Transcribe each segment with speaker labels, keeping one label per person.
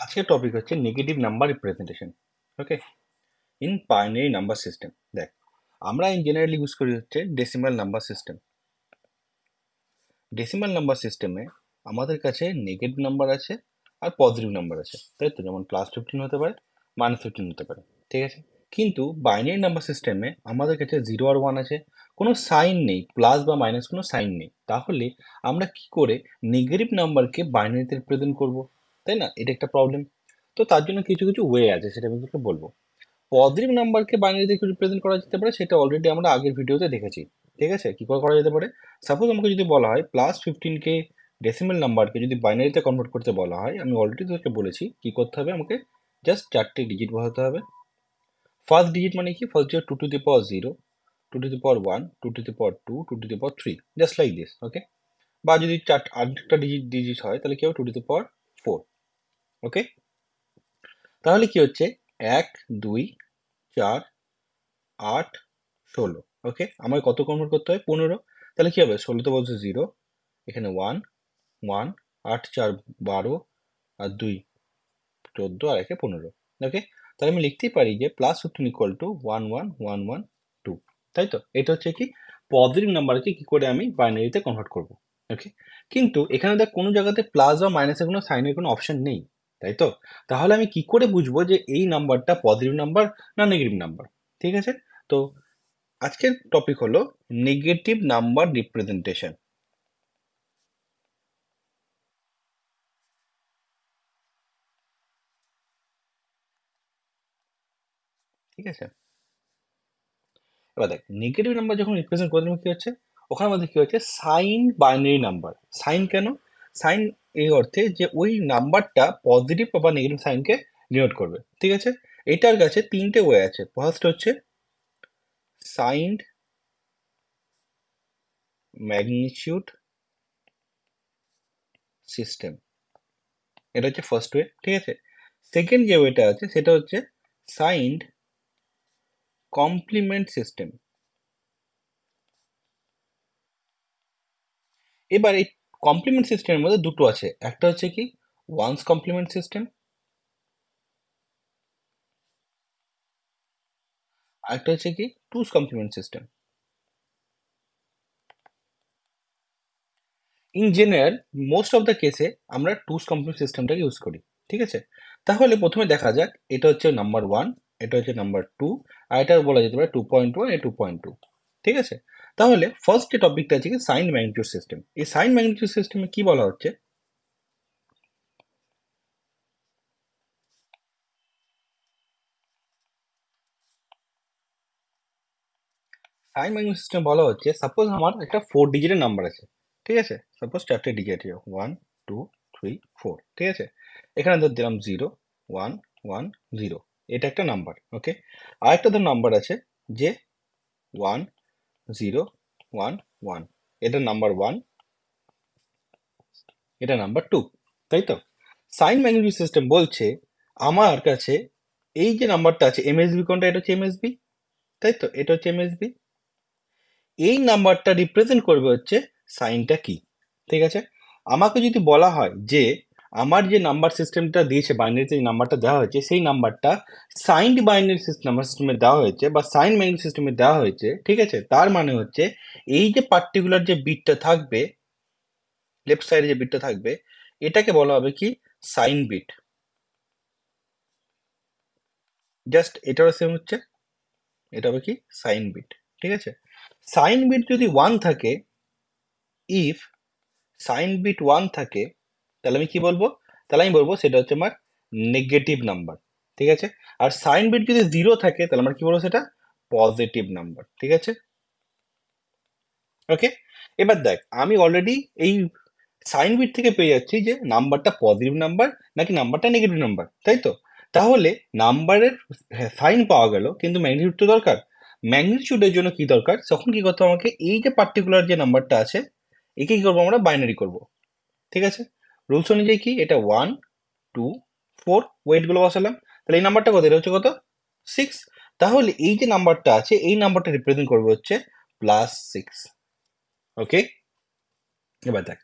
Speaker 1: আজকের টপিক হচ্ছে negative number representation. Okay, in binary number system. দেখ, আমরা ইন জেনারেলি ইউজ করি হচ্ছে decimal number system. Decimal number সিস্টেমে আমাদের কাছে নেগেটিভ নাম্বার আছে আর পজিটিভ নাম্বার আছে, তাই তো? যেমন +15 হতে পারে, -15 হতে পারে, ঠিক আছে? কিন্তু বাইনারি নাম্বার সিস্টেমে আমাদের কাছে 0 আর 1 আছে, কোনো সাইন নেই, প্লাস বা মাইনাস কোনো সাইন নেই। তাহলে আমরা কি করে নেগেটিভ নাম্বারকে বাইনারিতে রিপ্রেজেন্ট করব, তাই না? এটা একটা প্রবলেম। তো তার জন্য কিছু কিছু ওয়ে আছে, সেটা আমি তোকে বলবো। পজিটিভ নাম্বারকে বাইনারিতে রিপ্রেজেন্ট করা যেতে পারে, সেটা অলরেডি আমরা আগের ভিডিওতে দেখেছি, ঠিক আছে? কি করে করা যেতে পারে? সাপোজ আমাকে যদি বলা হয় +15কে ডেসিমেল নাম্বারকে যদি বাইনারিতে কনভার্ট করতে বলা হয়, আমি অলরেডি তোকে বলেছি কি করতে হবে। আমাকে জাস্ট 4টে ডিজিট বসাতে হবে। ফার্স্ট ডিজিট মানে কি? First digit 2 to the power 0, 2 to the power 1, 2 to the power 2, 2 to the power 3, just like this. Okay, বা যদি আরেকটা ডিজিট ডিজিট হয় তাহলে কি হবে? 2 টু দি পাওয়ার 4। ওকে, তাহলে কি হচ্ছে? 1, 2, 4, 8, 16। ওকে, আমাকে কত কনভার্ট করতে হয়? 15। তাহলে কি হবে? 16 তে বলছে 0, এখানে 1, 1, 8, 4, 12, আর 2, 14, আর 1, 15। ওকে, তাহলে আমি লিখতেই পারি যে +15 ইকুয়াল টু 1, 1, 1, 1, 2। তাই তো? এটা হচ্ছে কি পজিটিভ নাম্বারকে কি করে আমি বাইনারিতে কনভার্ট করব। ওকে, কিন্তু এখানে দেখ কোনো জায়গাতে প্লাস বা মাইনাসের কোনো সাইনের কোনো অপশন নেই, তাই তো? তাহলে আমি কি করে বুঝবো যে এই নাম্বারটা পজিটিভ নাম্বার না নেগেটিভ নাম্বার? ঠিক আছে, তো আজকের টপিক হলো নেগেটিভ নাম্বার রিপ্রেজেন্টেশন। ঠিক আছে, এবার দেখ নেগেটিভ নাম্বার যখন রিপ্রেজেন্ট করতে কি হচ্ছে, ওখানে আমাদের কি হচ্ছে? Sign binary number. সাইন কেন? সাইন এই অর্থে যে ওই নাম্বারটা পজিটিভ বা নেগেটিভ সাইনকে ডিনোট করবে। ঠিক আছে, এটার কাছে তিনটে ওয়ে আছে। ফার্স্ট হচ্ছে সাইন্ড ম্যাগনিটিউড সিস্টেম, এটা হচ্ছে ফার্স্ট ওয়ে। ঠিক আছে, সেকেন্ড যে ওয়েটা আছে সেটা হচ্ছে সাইন্ড কমপ্লিমেন্ট সিস্টেম। এবার এই কমপ্লিমেন্ট সিস্টেমের মধ্যে দুটো আছে, একটা হচ্ছে কি ওয়ান্স কমপ্লিমেন্ট সিস্টেম, আর একটা হচ্ছে কি two's complement system. In general most of the কেসে আমরা টুস কমপ্লিমেন্ট সিস্টেমটাকে ইউজ করি। ঠিক আছে, তাহলে প্রথমে দেখা যাক, এটা হচ্ছে নাম্বার 1, এটা হচ্ছে নাম্বার 2, আর এটা বলা যেতে পারে 2.1 এ 2.2। ঠিক আছে, তাহলে ফার্স্ট যে টপিকটা আছে কি সাইন ম্যাগনিটিউড সিস্টেম। এই সাইন ম্যাগনিটিউড সিস্টেমে কি বলা হচ্ছে? সাইন ম্যাগনিটিউড সিস্টেম বলা হচ্ছে, সাপোজ আমার একটা 4 ডিজিটের নাম্বার আছে। ঠিক আছে, সাপোজ 4টে ডিজিট 1, 2, 3, 4। ঠিক আছে, এখানে ধর দিলাম 0, 1, 1, 0, এটা একটা নাম্বার। ওকে, আরেকটা ধর নাম্বার আছে যে 1, 0, 1, 1, এটা নাম্বার 1, এটা নাম্বার 2। তাই তো? সাইন ম্যাগনিটিউড সিস্টেম বলছে আমার কাছে এই যে নাম্বারটা আছে এমএসবি, কোনটা? এটা হচ্ছে এমএসবি, তাই তো? এটা হচ্ছে এমএসবি। এই নাম্বারটা রিপ্রেজেন্ট করবে হচ্ছে সাইনটা কি। ঠিক আছে, আমাকে যদি বলা হয় যে আমার যে নাম্বার সিস্টেমটা দিয়েছে, বাইনারিতে যে নাম্বারটা দেওয়া হয়েছে, সেই নাম্বারটা সাইন্ড বাইনারি নাম্বার সিস্টেমে দেওয়া হয়েছে বা সাইন বাইনারি সিস্টেমে দেওয়া হয়েছে, ঠিক আছে, তার মানে হচ্ছে এই যে পার্টিকুলার যে বিটটা থাকবে, লেফট সাইডে যে বিটটা থাকবে, এটাকে বলা হবে কি সাইন বিট। জাস্ট এটারও সেম হচ্ছে, এটা হবে কি সাইন বিট। ঠিক আছে, সাইন বিট যদি 1 থাকে, ইফ সাইন বিট 1 থাকে, তাহলে আমি কি বলবো? তাহলে আমি বলবো সেটা হচ্ছে আমার নেগেটিভ নাম্বার। ঠিক আছে, আর সাইন বিট যদি 0 থাকে তাহলে আমরা কি বলবো? সেটা পজিটিভ নাম্বার। ঠিক আছে, ওকে। এবার দেখ, আমি অলরেডি এই সাইন বিট থেকে পেয়ে যাচ্ছি যে নাম্বারটা পজিটিভ নাম্বার নাকি নাম্বারটা নেগেটিভ নাম্বার, তাই তো? তাহলে নাম্বারের সাইন পাওয়া গেল, কিন্তু ম্যাগনিটিউড তো দরকার। ম্যাগনিটিউডের জন্য কি দরকার? তখন কি করতে হবে আমাকে? এই যে পার্টিকুলার যে নাম্বারটা আছে, একে কি করবো? আমরা বাইনারি করব। ঠিক আছে, রুলস অনুযায়ী কি এটা 1, 2, 4, ওয়েট গুলো বসালাম। তাহলে এই নাম্বারটা কত? এটা হচ্ছে কত? 6। তাহলে এই যে নাম্বারটা আছে, এই নাম্বারটা রিপ্রেজেন্ট করবে হচ্ছে +6। ওকে, এবার দেখ,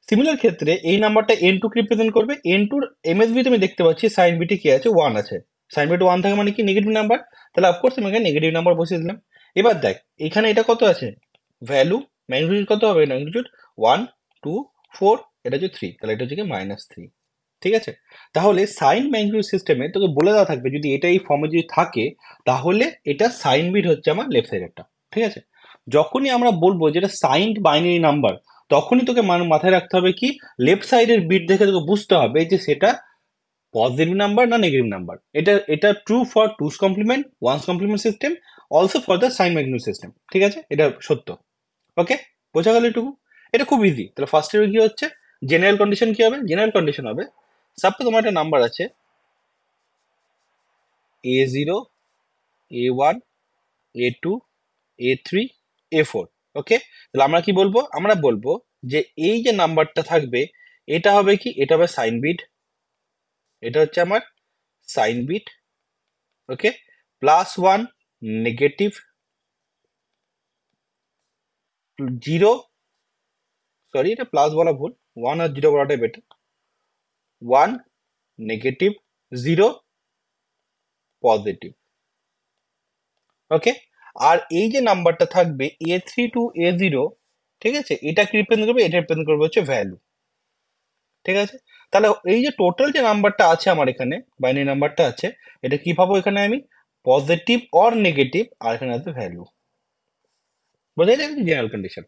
Speaker 1: সিমিলার ক্ষেত্রে এই নাম্বারটা এন টু রিপ্রেজেন্ট করবে, এন টুর এমএসবিতে আমি দেখতে পাচ্ছি সাইন বিটে কি আছে, ওয়ান আছে। সাইন বিট ওয়ান থাকে মানে কি নেগেটিভ নাম্বার, তাহলে অফকোর্স আমি এখানে নেগেটিভ নাম্বার বসিয়ে দিলাম। এবার দেখ এখানে এটা কত আছে, ভ্যালু ম্যাগনিটিউড কত হবে, ম্যাগনিটিউড ওয়ান, টু, ফোর, এটা হচ্ছে থ্রি, তাহলে এটা হচ্ছে মাইনাস থ্রি। ঠিক আছে, তাহলে সাইন ম্যাগনিটিউড সিস্টেমে তোকে বলে দেওয়া থাকবে যদি এটা এই ফর্মে যদি থাকে তাহলে এটা সাইন বিট হচ্ছে আমার লেফট সাইডেরটা। ঠিক আছে, যখনই আমরা বলবো যেটা সাইন্ড বাইনারি নাম্বার তখনই তোকে মাথায় রাখতে হবে কি লেফট সাইডের বিট দেখে তোকে বুঝতে হবে যে সেটা পজিটিভ নাম্বার না নেগেটিভ নাম্বার। এটা এটা true for two's complement, one's complement system, also for the sign magnitude system. ঠিক আছে, এটা সত্য। ওকে, বোঝা গেল এটুকু? এটা খুব ইজি। তাহলে ফার্স্ট ইয়ার কি হচ্ছে, জেনারেল কন্ডিশন কি হবে, জেনারেল কন্ডিশন হবে সাপোজ তোমার একটা নাম্বার আছে A0, A1, A2, A3, A4। ওকে, তাহলে আমরা কি বলবো, আমরা বলবো যে এই যে নাম্বারটা থাকবে এটা হবে কি, এটা হবে সাইন বিট, এটা হচ্ছে আমার sign bit. Okay, plus one, negative, zero, sorry এটা প্লাস বলা ভুল, ওয়ান আর জিরো বলাটাই better, one, negative, zero, positive. Okay, আর এই যে নাম্বারটা থাকবে A3 টু A0, ঠিক আছে, এটা কি রিপ্রেজেন্ট করবে, এটা রিপ্রেজেন্ট করবে হচ্ছে ভ্যালু। ঠিক আছে, তাহলে এই যে টোটাল যে নাম্বারটা আছে আমার এখানে, বাইনারি নাম্বারটা আছে, এটা কি পাবো এখানে আমি, পজিটিভ অর নেগেটিভ, আর এখানে আছে ভ্যালু। বোঝা যায় জেনারেল কন্ডিশন।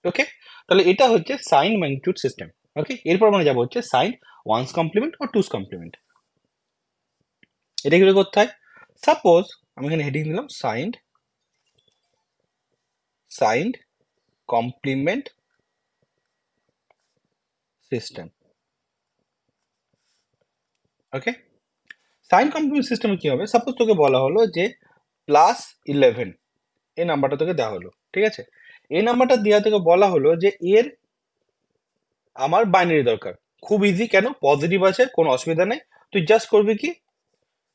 Speaker 1: ওকে, তাহলে এটা হচ্ছে সাইন ম্যাগনিটিউড সিস্টেম। ওকে, এরপর আমরা যাবো হচ্ছে সাইন ওয়ান্স কমপ্লিমেন্ট আর টুস কমপ্লিমেন্ট। এটা কি করে করতে হয়, সাপোজ আমি এখানে হেডিং দিলাম সাইন্ড, সাইন্ড কমপ্লিমেন্ট সিস্টেম। ওকে, সাইন কমপ্লিমেন্ট সিস্টেমে কি হবে, সাপোজ তোকে বলা হলো যে +11 এই নাম্বারটা তোকে দেওয়া হলো। ঠিক আছে, এই নাম্বারটা দেওয়া থেকে বলা হলো যে এর আমার বাইনারি দরকার। খুব ইজি, কেন, পজিটিভ আছে, কোনো অসুবিধা নেই। তুই জাস্ট করবি কি,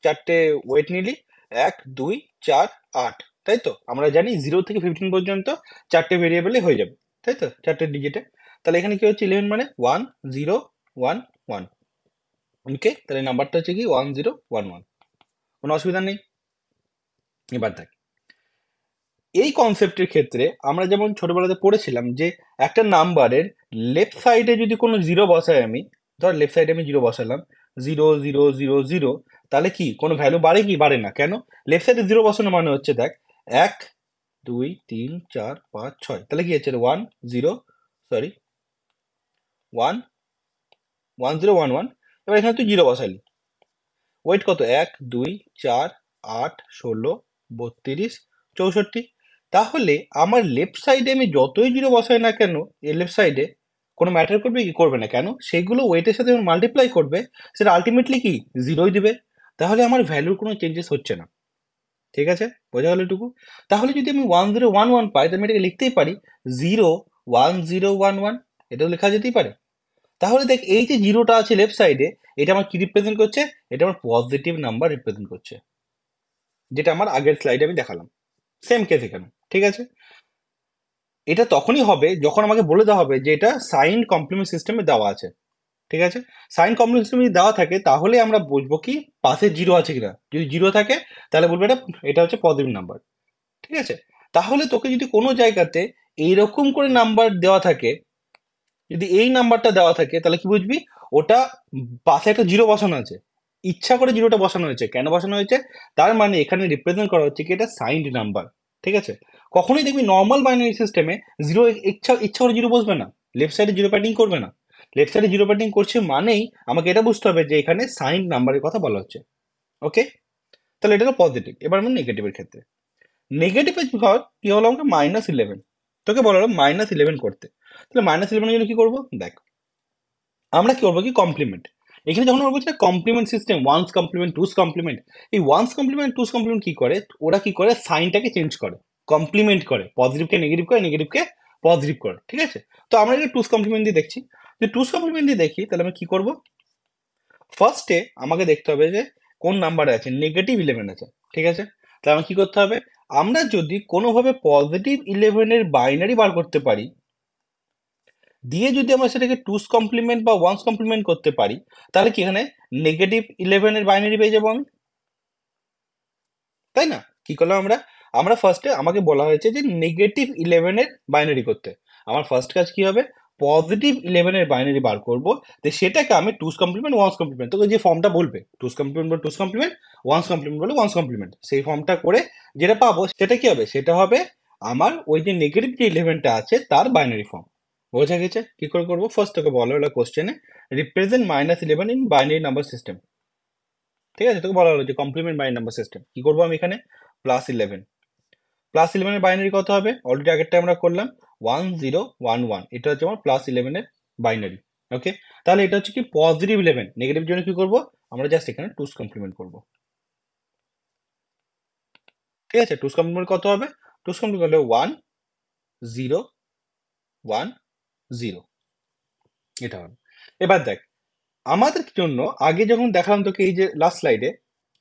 Speaker 1: চারটে ওয়েট নিলি, 1, 2, 4, 8, তাই তো আমরা জানি 0 থেকে 15 পর্যন্ত চারটে ভেরিয়েবলে হয়ে যাবে, তাই তো, চারটে ডিজিটে। তাহলে এখানে কি হচ্ছে 11 মানে 1, 0, 1, 1। ওকে, তাহলে নাম্বারটা হচ্ছে কি 1011, কোনো অসুবিধা নেই। এবার দেখ এই কনসেপ্টের ক্ষেত্রে আমরা যেমন ছোটবেলাতে পড়েছিলাম যে একটা নাম্বারের লেফট সাইডে যদি কোনো জিরো বসাই, আমি ধর লেফট সাইডে আমি জিরো বসালাম, 0, 0, 0, 0, তাহলে কি কোনো ভ্যালু বাড়ে কি বাড়ে না, কেন, লেফট সাইডে জিরো বসানো মানে হচ্ছে দেখ 1, 2, 3, 4, 5, 6, তাহলে কি হচ্ছে 1, 0, সরি 1, 1, 0, 1, 1। এবার এখানে তুই জিরো বসালি, ওয়েট কত, 1, 2, 4, 8, 16, 32, 64। তাহলে আমার লেফট সাইডে আমি যতই জিরো বসাই না কেন, এর লেফট সাইডে কোনো ম্যাটার করবে কি, করবে না, কেন, সেগুলো ওয়েটের সাথে মাল্টিপ্লাই করবে, সেটা আলটিমেটলি কি জিরোই দিবে। তাহলে আমার ভ্যালুর কোনো চেঞ্জেস হচ্ছে না। ঠিক আছে, বোঝা গেল এটুকু? তাহলে যদি আমি 1011 পাই তাহলে আমি এটাকে লিখতেই পারি 0, 1011, এটাও লেখা যেতেই পারে। তাহলে দেখ এই যে জিরোটা আছে লেফট সাইডে, এটা আমার কি রিপ্রেজেন্ট করছে, এটা আমার পজিটিভ নাম্বার রিপ্রেজেন্ট করছে, যেটা আমার আগের স্লাইডে আমি দেখালাম। সেম কেস এখানে। ঠিক আছে, এটা তখনই হবে যখন আমাকে বলে দেওয়া হবে যে এটা সাইন কমপ্লিমেন্ট সিস্টেমে দেওয়া আছে। ঠিক আছে, সাইন কমপ্লিমেন্ট সিস্টেমে যদি দেওয়া থাকে তাহলে আমরা বুঝবো কি পাশে জিরো আছে কিনা, যদি জিরো থাকে তাহলে বলবো এটা এটা হচ্ছে পজিটিভ নাম্বার। ঠিক আছে, তাহলে তোকে যদি কোনো জায়গাতে এইরকম করে নাম্বার দেওয়া থাকে, যদি এই নাম্বারটা দেওয়া থাকে তাহলে কি বুঝবি ওটা পাশে একটা জিরো বসানো আছে, ইচ্ছা করে জিরোটা বসানো হয়েছে, কেন বসানো হয়েছে, তার মানে এখানে রিপ্রেজেন্ট করা হচ্ছে কি এটা সাইন্ড নাম্বার। ঠিক আছে, কখনোই দেখবি নর্মাল বাইনারি সিস্টেমে জিরো ইচ্ছা ইচ্ছা করে জিরো বসবে না, লেফট সাইডে জিরো প্যাডিং করবে না। লেফট সাইডে জিরো প্যাডিং করছে মানেই আমাকে এটা বুঝতে হবে যে এখানে সাইন্ড নাম্বারের কথা বলা হচ্ছে। ওকে, তাহলে এটা হলো পজিটিভ। এবার আমরা নেগেটিভের ক্ষেত্রে, নেগেটিভের ঘর কি হলো, আমাকে -11, তোকে বলা হলো -11 করতে। তাহলে -11 এর জন্য কি করবো, দেখ আমরা কি করবো কি কমপ্লিমেন্ট। এখানে যখন আমরা বলছি complement system, one's complement, two's complement, এই ওয়ান্স কমপ্লিমেন্ট টুস কমপ্লিমেন্ট কি করে, ওরা কি করে সাইনটাকে চেঞ্জ করে, কমপ্লিমেন্ট করে, পজিটিভকে নেগেটিভ করে, নেগেটিভকে পজিটিভ করে। ঠিক আছে, তো আমরা এটা টুস কমপ্লিমেন্ট দিয়ে দেখছি, যদি টুস কমপ্লিমেন্ট দিয়ে দেখি তাহলে আমি কি করব, ফার্স্টে আমাকে দেখতে হবে যে কোন নাম্বারে আছে, -11 আছে। ঠিক আছে, তাহলে আমার কি করতে হবে, আমরা যদি কোনোভাবে +11 এর বাইনারি বার করতে পারি দিয়ে যদি আমরা সেটাকে টুস কমপ্লিমেন্ট বা ওয়ান্স কমপ্লিমেন্ট করতে পারি, তাহলে কি এখানে -11 এর বাইনারি পেয়ে যাবো আমি, তাই না? কি করলাম আমরা? আমরা ফার্স্টে আমাকে বলা হয়েছে যে -11 এর বাইনারি করতে। আমার ফার্স্ট কাজ কি হবে? +11 এর বাইনারি বার করব। তো সেটাকে আমি টুস কমপ্লিমেন্ট ওয়ান্স কমপ্লিমেন্ট, তোকে যে ফর্মটা বলবে টুস কমপ্লিমেন্ট বলে টুস কমপ্লিমেন্ট, ওয়ান্স কমপ্লিমেন্ট বলে ওয়ান্স কমপ্লিমেন্ট, সেই ফর্মটা করে যেটা পাবো সেটা কি হবে? সেটা হবে আমার ওই যে নেগেটিভ যে 11টা আছে তার বাইনারি ফর্ম। বোঝা গেছে কি করে করবো? ফার্স্ট তোকে বলা হলো কোশ্চেনে represent -11 in binary number system. ঠিক আছে, তোকে বলা হলো যে কমপ্লিমেন্ট বাইনারি নাম্বার সিস্টেম কি করবো আমি এখানে? +11, +11 এর বাইনারি কত হবে? অলরেডি আগেরটা আমরা করলাম 1011, এটা হচ্ছে আমার +11 এর বাইনারি। ওকে, তাহলে এটা হচ্ছে কি +11, নেগেটিভ জন্য কি করব? আমরা জাস্ট এখানে টুস কমপ্লিমেন্ট করব। ঠিক আছে, টুস কমপ্লিমেন্ট কত হবে? টুস কমপ্লিমেন্ট হলে 1010, এটা হবে। এবার দেখ, আমাদের জন্য আগে যখন দেখালাম তোকে এই যে লাস্ট স্লাইডে,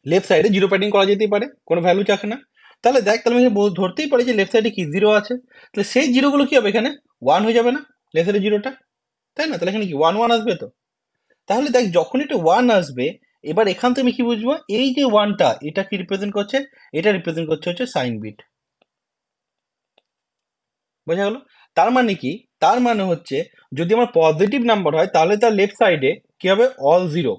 Speaker 1: লেফট সাইডে জিরো প্যাডিং করা যেতেই পারে, কোনো ভ্যালু চাকে না। তাহলে দেখ, তাহলে আমি ধরতেই পারি যে লেফট সাইডে কি জিরো আছে, তাহলে সেই জিরোগুলো কি হবে এখানে? 1 হয়ে যাবে না লেফট সাইডে জিরোটা, তাই না? তাহলে এখানে কি 1 1 আসবে তো। তাহলে দেখ, যখন এটা 1 আসবে, এবার এখান থেকে আমি কি বুঝবো? এই যে 1টা এটা কি রিপ্রেজেন্ট করছে? এটা রিপ্রেজেন্ট করছে হচ্ছে সাইন বিট। বোঝা গেল? তার মানে কি? তার মানে হচ্ছে যদি আমার পজিটিভ নাম্বার হয় তাহলে তার লেফট সাইডে কি হবে? All zero.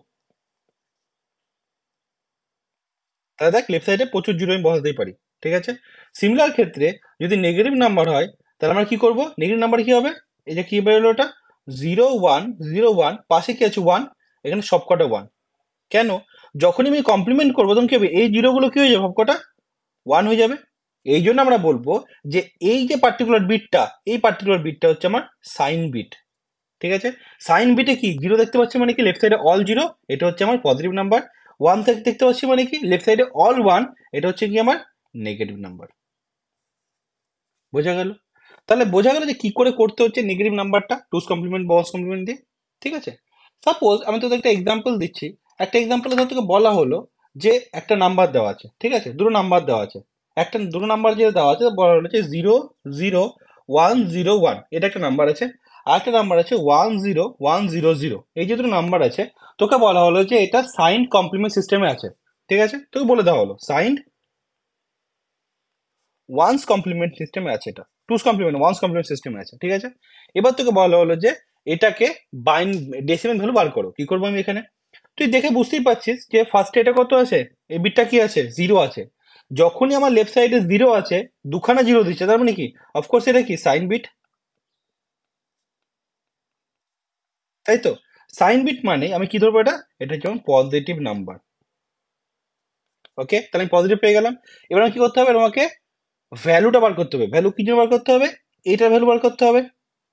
Speaker 1: তাহলে দেখ, লেফট সাইডে প্রচুর জিরো আমি বসাতেই পারি। ঠিক আছে, সিমিলার ক্ষেত্রে যদি নেগেটিভ নাম্বার হয় তাহলে আমরা কি করব? নেগেটিভ নাম্বার কি হবে? এই যে কি বেরোলো ওটা 0 1 0 1, পাশে কি আছে 1, এখানে সবকটা 1। কেন? যখনই আমি কমপ্লিমেন্ট করবো তখন কি হবে? এই জিরোগুলো কি হয়ে যাবে? সবকটা 1 হয়ে যাবে। এই জন্য আমরা বলবো যে এই যে পার্টিকুলার বিটটা, এই পার্টিকুলার বিটটা হচ্ছে আমার সাইন বিট। ঠিক আছে, সাইন বিটে কি জিরো দেখতে পাচ্ছি মানে কি লেফট সাইডে অল জিরো, এটা হচ্ছে আমার পজিটিভ নাম্বার। 1 থেকে দেখতে পাচ্ছি মানে কি লেফট সাইডে অল 1, এটা হচ্ছে কি আমার নেগেটিভ নাম্বার। বোঝা গেল? তাহলে বোঝা গেল যে কি করে করতে হচ্ছে নেগেটিভ নাম্বারটা টুস কমপ্লিমেন্ট বা ওয়ান্স কমপ্লিমেন্ট দিয়ে। ঠিক আছে, সাপোজ আমি তোকে একটা এক্সাম্পল দিচ্ছি। একটা এক্সাম্পলে ধর তোকে বলা হলো যে একটা নাম্বার দেওয়া আছে, ঠিক আছে, দুটো নাম্বার দেওয়া আছে। একটা দুটো নাম্বার যেটা দেওয়া আছে বলা হলো যে 0 0 1 0 1, এটা একটা নাম্বার আছে। আর একটা নাম্বার আছে 1 0 1 0 0, এই যে দুটো নাম্বার আছে। তোকে বলা হলো যে এটা সাইন কমপ্লিমেন্ট সিস্টেমে আছে। ঠিক আছে, তোকে বলে দেওয়া হলো সাইন ওয়ান্স কমপ্লিমেন্ট সিস্টেমে আছে, এটা টুস কমপ্লিমেন্ট ওয়ান্স কমপ্লিমেন্ট সিস্টেমে আছে। ঠিক আছে, এবার তোকে বলা হলো যে এটাকে বাইন্ড ডেসিমেল ভ্যালু বার করো। কি করবো আমি এখানে? তুই দেখে বুঝতেই পারছিস যে ফার্স্টে এটা কত আছে? এই বিটটা কি আছে? জিরো আছে। যখনই আমার লেফট সাইডে জিরো আছে, দুখানা জিরো দিচ্ছে, তার মানে কি অফকোর্স এটা কি সাইন বিট, তাই তো? সাইন বিট মানে আমি কি ধরবো? এটা এটা যেমন পজিটিভ নাম্বার। ওকে, তাহলে আমি পজিটিভ পেয়ে গেলাম। এবার আমার কি করতে হবে? আমাকে ভ্যালুটা বার করতে হবে। ভ্যালু কি জন্য বার করতে হবে? এটার ভ্যালু বার করতে হবে,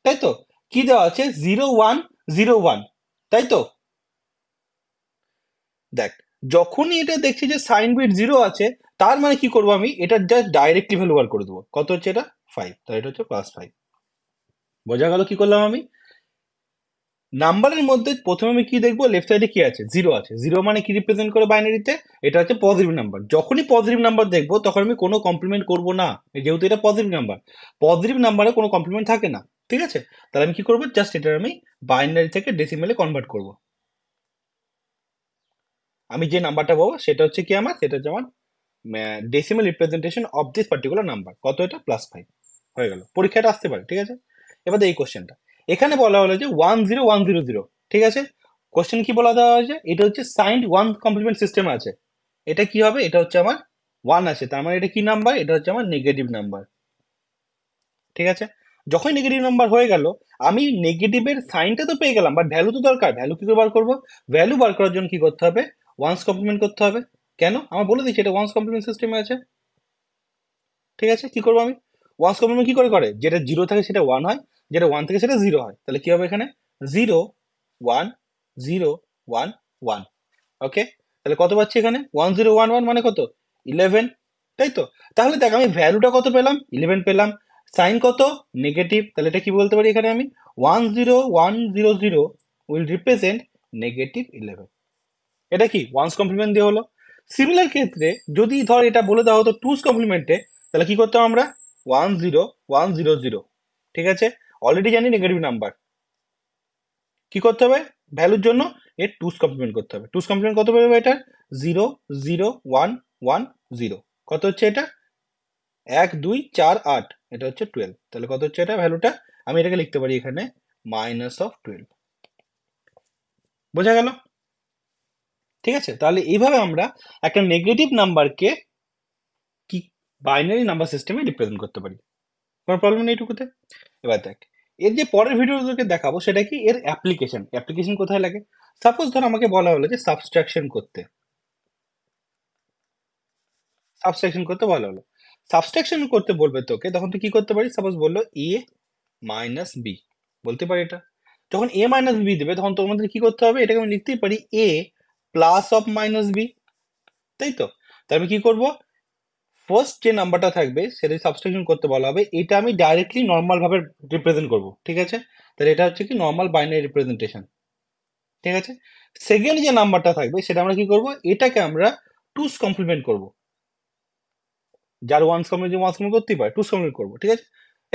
Speaker 1: তাই তো? কি দেওয়া আছে? 0 1 0 1, তাই তো? দেখ, যখনই এটা দেখছি যে সাইন বিট জিরো আছে, তার মানে কি করবো আমি? এটার জাস্ট ডাইরেক্টলি ভ্যালু বার করে দেবো। কত হচ্ছে এটা? 5, তাই এটা হচ্ছে +5। বোঝা গেল কি করলাম আমি? নাম্বারের মধ্যে প্রথমে আমি কি দেখবো? লেফট সাইডে কি আছে? জিরো আছে। জিরো মানে কি রিপ্রেজেন্ট করে বাইনারিতে? এটা হচ্ছে পজিটিভ নাম্বার। যখনই পজিটিভ নাম্বার দেখবো তখন আমি কোনো কমপ্লিমেন্ট করবো না, যেহেতু এটা পজিটিভ নাম্বার। পজিটিভ নাম্বারে কোনো কমপ্লিমেন্ট থাকে না। ঠিক আছে, তাহলে আমি কি করবো? জাস্ট এটা আমি বাইনারি থেকে ডেসিমেলে কনভার্ট করবো। আমি যে নাম্বারটা পাবো সেটা হচ্ছে কি আমার? সেটা হচ্ছে আমার decimal representation of this particular number. কত? এটা +5 হয়ে গেল। পরীক্ষাটা আসতে পারে। ঠিক আছে, এবার এই কোশ্চেনটা এখানে বলা হলো যে 1 0 1 0 0। ঠিক আছে, কোশ্চেন কি বলা দেওয়া হয়েছে? এটা হচ্ছে সাইন্ড ওয়ান কমপ্লিমেন্ট সিস্টেম আছে। এটা কি হবে? এটা হচ্ছে আমার 1 আছে, তার মানে এটা কি নাম্বার? এটা হচ্ছে আমার নেগেটিভ নাম্বার। ঠিক আছে, যখনই নেগেটিভ নাম্বার হয়ে গেল, আমি নেগেটিভের সাইনটা তো পেয়ে গেলাম, বাট ভ্যালু তো দরকার। ভ্যালু কি করে বার করবো? ভ্যালু বার করার জন্য কি করতে হবে? ওয়ান্স কমপ্লিমেন্ট করতে হবে। কেন? আমার বলে দিচ্ছি এটা ওয়ান্স কমপ্লিমেন্ট সিস্টেমে আছে। ঠিক আছে, কি করবো আমি? ওয়ান্স কমপ্লিমেন্ট কি করে করে? যেটা জিরো থাকে সেটা 1 হয়, যেটা 1 থেকে সেটা জিরো হয়। তাহলে কি হবে এখানে? 0 1 0 1 1। ওকে, তাহলে কত পাচ্ছি এখানে? 1011 মানে কত? 11, তাই তো? তাহলে দেখ, আমি ভ্যালুটা কত পেলাম? 11 পেলাম। সাইন কত? নেগেটিভ। তাহলে এটা কি বলতে পারি এখানে আমি? 1 0 1 0 0 উইল রিপ্রেজেন্ট -11। এটা কি ওয়ান্স কমপ্লিমেন্ট দিয়ে হলো। সিমিলার ক্ষেত্রে যদি ধর এটা বলে দেওয়া হতো টুস কমপ্লিমেন্টে, তাহলে কি করতাম আমরা? 1 0 1 0 0। ঠিক আছে, অলরেডি জানি নেগেটিভ নাম্বার। কি করতে হবে ভ্যালুর জন্য? এর টুস কমপ্লিমেন্ট করতে হবে। টুস কমপ্লিমেন্ট কত বেরোবে এটা? 0 0 1 1 0। কত হচ্ছে এটা? 1 2 4 8, এটা হচ্ছে 12। তাহলে কত হচ্ছে এটা ভ্যালুটা? আমি এটাকে লিখতে পারি এখানে -12। বোঝা গেল? ঠিক আছে, তাহলে এইভাবে আমরা একটা নেগেটিভ নাম্বারকে কি বাইনারি নাম্বার সিস্টেমে রিপ্রেজেন্ট করতে পারি। কোনো প্রবলেম নেই এটুকুতে? এবার দেখ, এর যে পরের ভিডিও তোকে দেখাবো সেটা কি এর অ্যাপ্লিকেশন। অ্যাপ্লিকেশন কোথায় লাগে? সাপোজ ধর আমাকে বলা হলো যে সাবস্ট্রাকশন করতে, বলা হলো। সাবস্ট্রাকশন করতে বলবে তোকে, তখন তুই কি করতে পারিস? সাপোজ বললো এ মাইনাস বি, বলতে পারি এটা। যখন এ মাইনাস বি দেবে তখন তোমাদের কি করতে হবে? এটাকে আমি লিখতেই পারি এ প্লাস অফ মাইনাস বি, তাই তো? তাহলে আমি কি করব? ফার্স্ট যে নাম্বারটা থাকবে সেটা সাবস্ট্রাকশন করতে বলা হবে, এটা আমি ডাইরেক্টলি নর্মাল ভাবে রিপ্রেজেন্ট করব, ঠিক আছে? তাহলে এটা হচ্ছে কি নর্মাল বাইনারি রিপ্রেজেন্টেশন, ঠিক আছে? সেকেন্ড যে নাম্বারটা থাকবে সেটা আমরা কি করব? এটাকে আমরা টুস কমপ্লিমেন্ট করব। যার ওয়ান্স কমপ্লিমেন্ট ওয়ান্স কমপ্লিমেন্ট করতেই পারে, টুস কমপ্লিমেন্ট করবো, ঠিক আছে?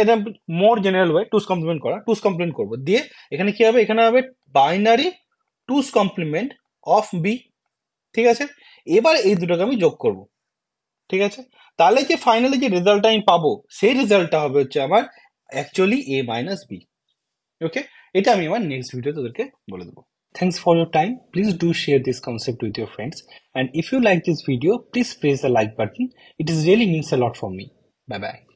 Speaker 1: এটা মোর জেনারেল ওয়ে টুস কমপ্লিমেন্ট করা, টুস কমপ্লিমেন্ট করবো। দিয়ে এখানে কি হবে? এখানে হবে বাইনারি টুস কমপ্লিমেন্ট অফ বি, ঠিক আছে? এবার এই দুটোকে আমি যোগ করব, ঠিক আছে? তাহলে যে ফাইনালি যে রেজাল্টটা আমি পাবো সেই রেজাল্টটা হবে হচ্ছে আমার অ্যাকচুয়ালি এ মাইনাস বি। ওকে, এটা আমি আমার নেক্সট ভিডিও তোদেরকে বলে দেবো। Thanks for your time. Please do share this concept with your friends. And if you like this video, please press the like button. It is really means a lot for me. Bye bye.